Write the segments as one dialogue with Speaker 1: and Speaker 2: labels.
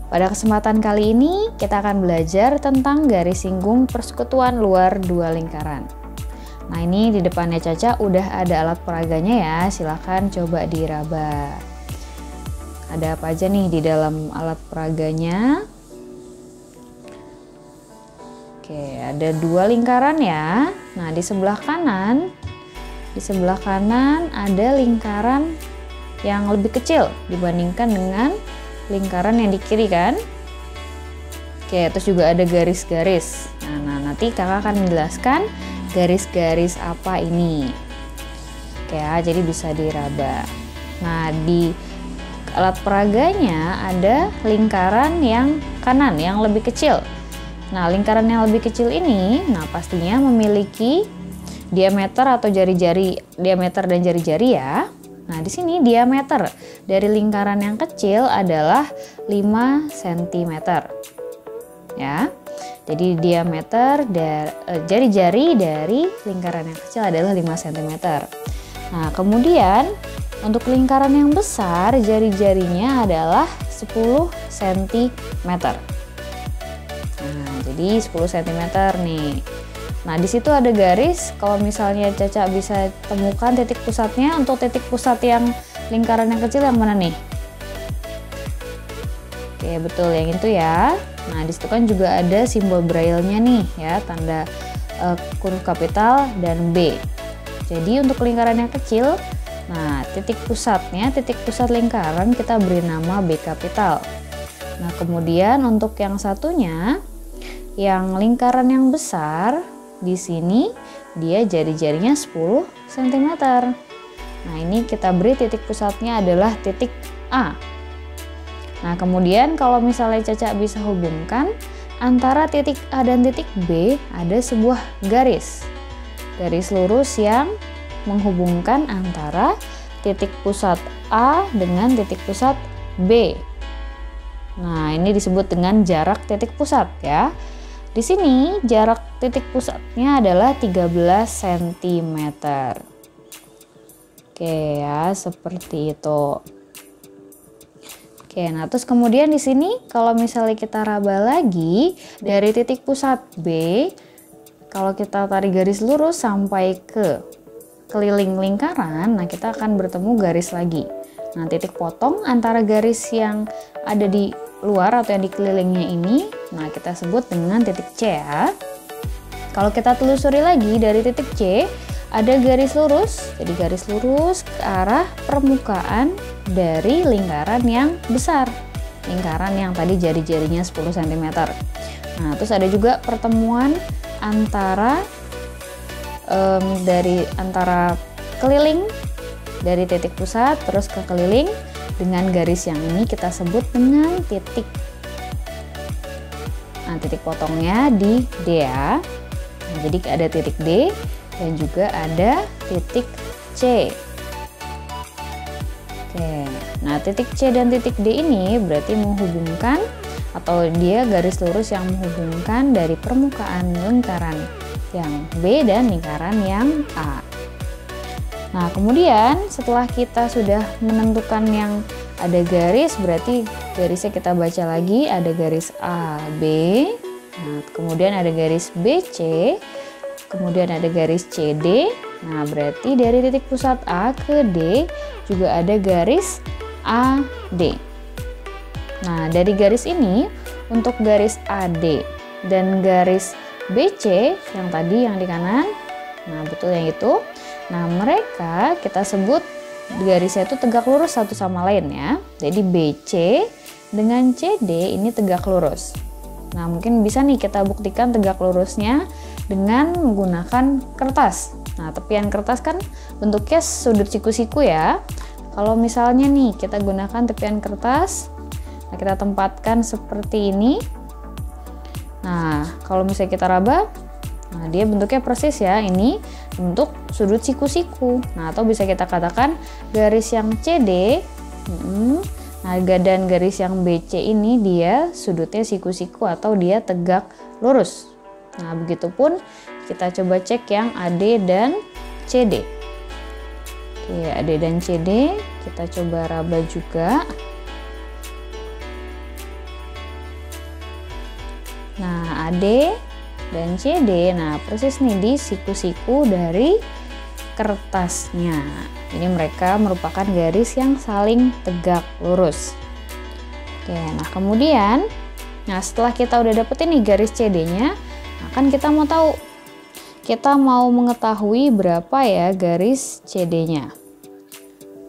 Speaker 1: Pada kesempatan kali ini kita akan belajar tentang garis singgung persekutuan luar dua lingkaran. Nah, ini di depannya Caca udah ada alat peraganya ya, silahkan coba diraba. Ada apa aja nih di dalam alat peraganya? Oke, ada dua lingkaran ya. Nah, di sebelah kanan ada lingkaran yang lebih kecil dibandingkan dengan lingkaran yang di kiri kan. Oke, terus juga ada garis-garis. Nah, nanti kakak akan menjelaskan garis-garis apa ini. Oke ya, jadi bisa diraba. Nah, di alat peraganya ada lingkaran yang kanan yang lebih kecil. Nah, lingkaran yang lebih kecil ini, pastinya memiliki diameter atau diameter dan jari-jari ya. Nah, di sini diameter dari lingkaran yang kecil adalah 5 cm. Ya. Jadi diameter dari jari-jari dari lingkaran yang kecil adalah 5 cm. Nah, kemudian untuk lingkaran yang besar jari-jarinya adalah 10 cm. Nah, jadi 10 cm nih. Nah, di situ ada garis. Kalau misalnya Caca bisa temukan titik pusatnya, untuk titik pusat yang lingkaran yang kecil yang mana nih? Oke, betul yang itu ya. Nah, di situ kan juga ada simbol braille-nya nih ya, tanda huruf kapital dan B. Jadi untuk lingkaran yang kecil, nah titik pusat lingkaran kita beri nama B kapital. Nah, kemudian untuk yang satunya, yang lingkaran yang besar, di sini dia jari-jarinya 10 cm. Nah, ini kita beri titik pusatnya adalah titik A. Nah, kemudian kalau misalnya Caca bisa hubungkan antara titik A dan titik B, ada sebuah garis lurus yang menghubungkan antara titik pusat A dengan titik pusat B. Nah, ini disebut dengan jarak titik pusat ya. Di sini jarak titik pusatnya adalah 13 cm. Oke ya, seperti itu. Oke, nah terus kemudian di sini kalau misalnya kita raba lagi dari titik pusat B, kalau kita tarik garis lurus sampai ke keliling lingkaran, nah kita akan bertemu garis lagi. Nah, titik potong antara garis yang ada di luar atau yang di kelilingnya ini, nah kita sebut dengan titik C ya. Kalau kita telusuri lagi dari titik C, ada garis lurus, jadi garis lurus ke arah permukaan dari lingkaran yang besar, lingkaran yang tadi jari-jarinya 10 cm. Nah, terus ada juga pertemuan antara antara keliling dari titik pusat terus ke keliling dengan garis yang ini kita sebut dengan titik. Nah, titik potongnya di D ya. Nah, jadi ada titik D dan juga ada titik C. Oke, nah titik C dan titik D ini berarti menghubungkan atau dia garis lurus yang menghubungkan dari permukaan lingkaran yang B dan lingkaran yang A. Nah, kemudian setelah kita sudah menentukan yang ada garis, berarti garisnya kita baca lagi, ada garis AB, nah, kemudian ada garis BC, kemudian ada garis CD. Nah, berarti dari titik pusat A ke D juga ada garis AD. Nah, dari garis ini untuk garis AD dan garis BC yang tadi yang di kanan, nah betul yang itu. Nah, mereka kita sebut garisnya itu tegak lurus satu sama lain ya. Jadi BC dengan CD ini tegak lurus. Nah, mungkin bisa nih kita buktikan tegak lurusnya dengan menggunakan kertas. Nah, tepian kertas kan bentuknya sudut siku-siku ya. Kalau misalnya nih kita gunakan tepian kertas, nah kita tempatkan seperti ini. Nah, kalau misalnya kita raba, nah dia bentuknya persis ya, ini bentuk sudut siku-siku. Nah, atau bisa kita katakan garis yang CD, nah dan garis yang BC ini dia sudutnya siku-siku atau dia tegak lurus. Nah, begitupun kita coba cek yang AD dan CD. Oke, AD dan CD kita coba raba juga. Nah, AD dan CD, nah persis nih di siku-siku dari kertasnya. Jadi mereka merupakan garis yang saling tegak lurus. Oke, nah kemudian, nah setelah kita udah dapetin nih garis CD-nya, nah kan kita mau mengetahui berapa ya garis CD-nya.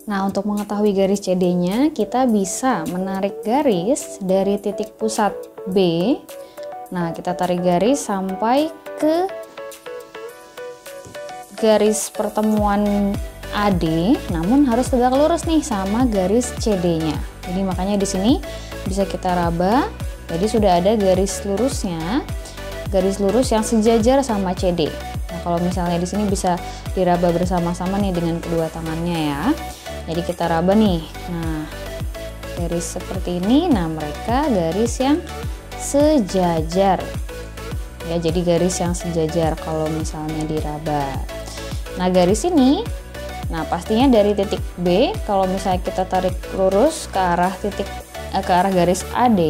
Speaker 1: Nah, untuk mengetahui garis CD-nya, kita bisa menarik garis dari titik pusat B. Nah, kita tarik garis sampai ke garis pertemuan AD, namun harus tegak lurus nih sama garis CD-nya. Jadi makanya di sini bisa kita raba. Jadi sudah ada garis lurusnya, garis lurus yang sejajar sama CD. Nah, kalau misalnya di sini bisa diraba bersama-sama nih dengan kedua tangannya ya. Jadi kita raba nih. Nah, garis seperti ini, nah mereka garis yang sejajar. Ya, jadi garis yang sejajar kalau misalnya diraba. Nah, garis ini, nah pastinya dari titik B, kalau misalnya kita tarik lurus ke arah garis AD,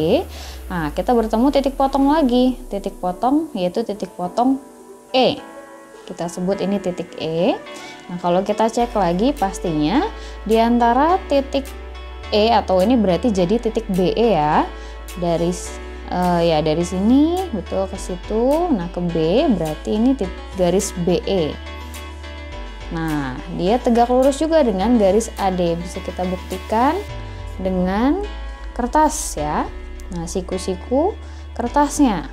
Speaker 1: nah kita bertemu titik potong lagi, titik potong yaitu titik potong E. Kita sebut ini titik E. Nah, kalau kita cek lagi pastinya di antara titik E atau ini berarti jadi titik BE ya. Dari sini betul ke situ. Nah, ke B berarti ini garis BE. Nah, dia tegak lurus juga dengan garis AD. Bisa kita buktikan dengan kertas ya. Nah, siku-siku kertasnya.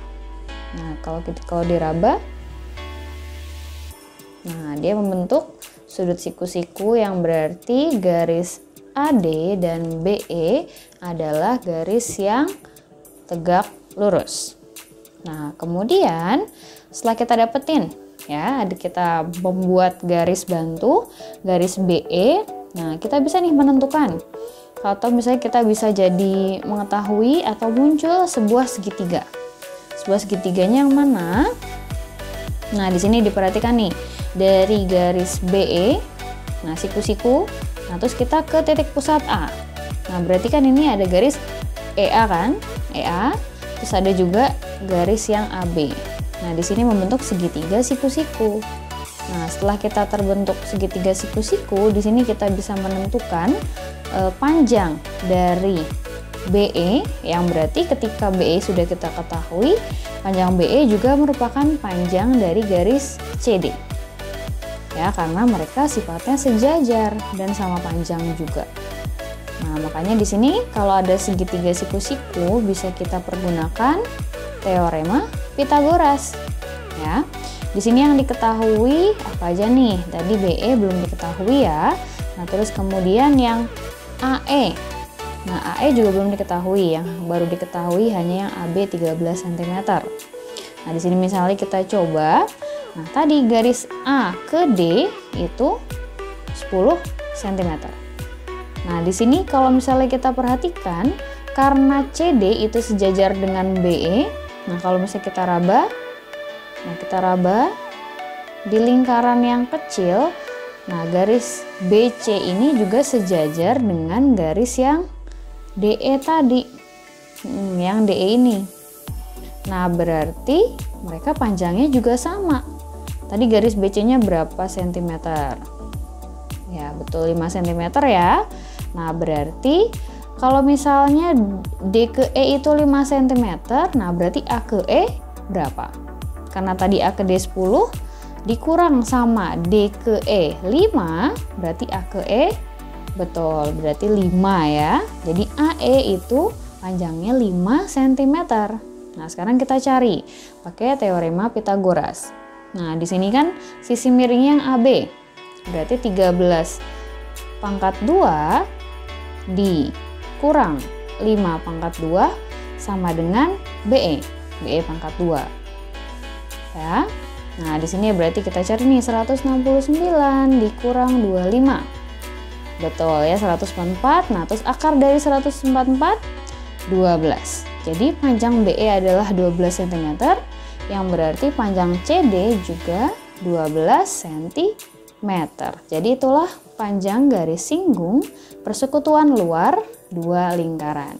Speaker 1: Nah, kalau diraba, nah dia membentuk sudut siku-siku yang berarti garis AD dan BE adalah garis yang tegak lurus. Nah, kemudian setelah kita dapetin ya, kita membuat garis bantu, garis BE. Nah, kita bisa nih menentukan, atau misalnya kita bisa jadi mengetahui atau muncul sebuah segitiga. Sebuah segitiganya yang mana? Nah, di sini diperhatikan nih, dari garis BE, nah siku-siku, nah terus kita ke titik pusat A. Nah, berarti kan ini ada garis EA kan? EA, terus ada juga garis yang AB. Nah, di sini membentuk segitiga siku-siku. Nah, setelah kita terbentuk segitiga siku-siku, di sini kita bisa menentukan panjang dari BE, yang berarti ketika BE sudah kita ketahui, panjang BE juga merupakan panjang dari garis CD. Ya, karena mereka sifatnya sejajar dan sama panjang juga. Nah, makanya di sini kalau ada segitiga siku-siku bisa kita pergunakan teorema Pythagoras. Ya. Di sini yang diketahui apa aja nih? Tadi BE belum diketahui ya. Nah, terus kemudian yang AE. Nah, AE juga belum diketahui, yang baru diketahui hanya yang AB 13 cm. Nah, di sini misalnya kita coba. Nah, tadi garis A ke D itu 10 cm. Nah, di sini kalau misalnya kita perhatikan, karena CD itu sejajar dengan BE, nah kalau misalnya kita raba di lingkaran yang kecil, nah garis BC ini juga sejajar dengan garis yang DE tadi, yang DE ini. Nah, berarti mereka panjangnya juga sama. Tadi garis BC-nya berapa cm? Ya, betul 5 cm ya. Nah, berarti kalau misalnya D ke E itu 5 cm, nah berarti A ke E berapa? Karena tadi A ke D 10 dikurang sama D ke E 5, berarti A ke E betul, berarti 5 ya. Jadi AE itu panjangnya 5 cm. Nah, sekarang kita cari pakai teorema Pythagoras. Nah, di sini kan sisi miringnya yang AB. Berarti 13 pangkat 2 dikurang 5 pangkat 2 sama dengan BE. BE pangkat 2. Ya. Nah, di sini berarti kita cari nih 169 dikurang 25. Betul ya, 144. Nah, terus akar dari 144 12. Jadi panjang BE adalah 12 cm, yang berarti panjang CD juga 12 cm. Jadi itulah panjang garis singgung persekutuan luar dua lingkaran.